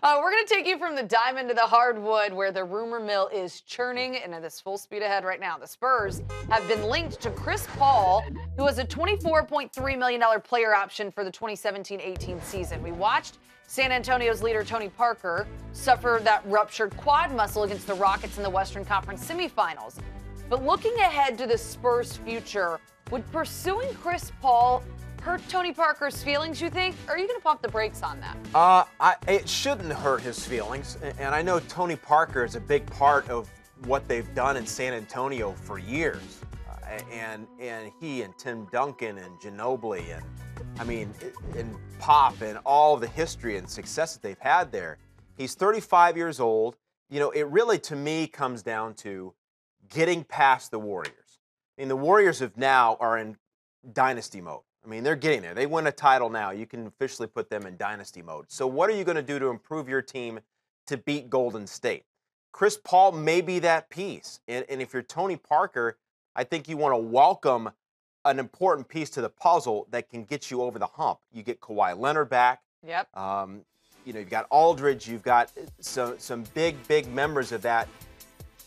We're going to take you from the diamond to the hardwood where the rumor mill is churning and it is full speed ahead right now. The Spurs have been linked to Chris Paul, who has a $24.3 million player option for the 2017-18 season. We watched San Antonio's leader, Tony Parker, suffer that ruptured quad muscle against the Rockets in the Western Conference semifinals. But looking ahead to the Spurs' future, would pursuing Chris Paul hurt Tony Parker's feelings, you think? Or are you going to pump the brakes on that? It shouldn't hurt his feelings. And I know Tony Parker is a big part of what they've done in San Antonio for years. And he and Tim Duncan and Ginobili and Pop and all the history and success that they've had there. He's 35 years old. You know, it really, to me, comes down to getting past the Warriors. I mean, the Warriors now are in dynasty mode. I mean, they're getting there. They win a title now. You can officially put them in dynasty mode. So what are you going to do to improve your team to beat Golden State? Chris Paul may be that piece. And if you're Tony Parker, I think you want to welcome an important piece to the puzzle that can get you over the hump. You get Kawhi Leonard back. Yep. You've got Aldridge. You've got some big members of that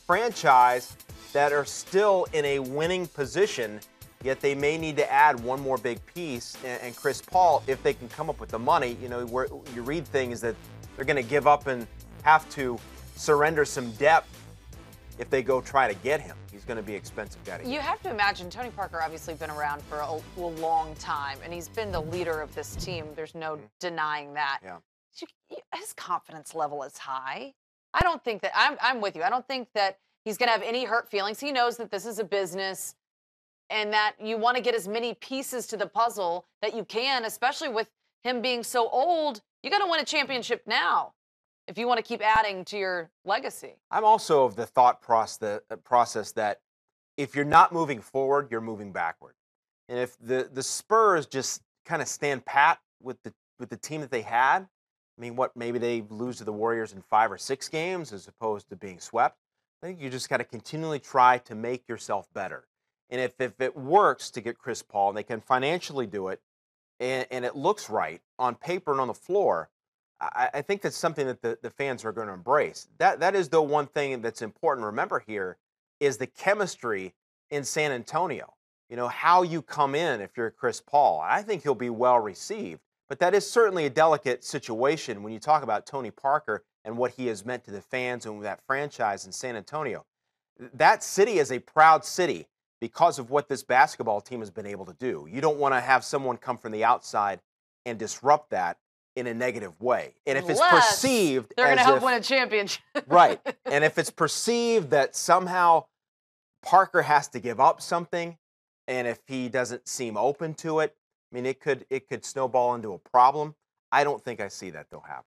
franchise that are still in a winning position, yet they may need to add one more big piece. And Chris Paul, if they can come up with the money, where you read things that they're going to give up and have to surrender some depth if they go try to get him. He's going to be expensive getting. You have to imagine Tony Parker obviously been around for a long time, and he's been the leader of this team. There's no denying that. Yeah. His confidence level is high. I don't think that I'm with you. I don't think that he's going to have any hurt feelings. He knows that this is a business and that you want to get as many pieces to the puzzle that you can, especially with him being so old. You got to win a championship now if you want to keep adding to your legacy. I'm also of the thought process that if you're not moving forward, you're moving backward. And if the Spurs just kind of stand pat with the team that they had, I mean, maybe they lose to the Warriors in 5 or 6 games as opposed to being swept. I think you just got to continually try to make yourself better. And if it works to get Chris Paul and they can financially do it and it looks right on paper and on the floor, I think that's something that the fans are going to embrace. That is the one thing that's important to remember here is the chemistry in San Antonio. You know, how you come in if you're Chris Paul. I think he'll be well received. But that is certainly a delicate situation when you talk about Tony Parker and what he has meant to the fans and that franchise in San Antonio. That city is a proud city because of what this basketball team has been able to do. You don't want to have someone come from the outside and disrupt that in a negative way. And if it's perceived they're going to help win a championship. Right. And if it's perceived that somehow Parker has to give up something, and if he doesn't seem open to it, I mean, it could snowball into a problem. I don't think I see that, though, happen.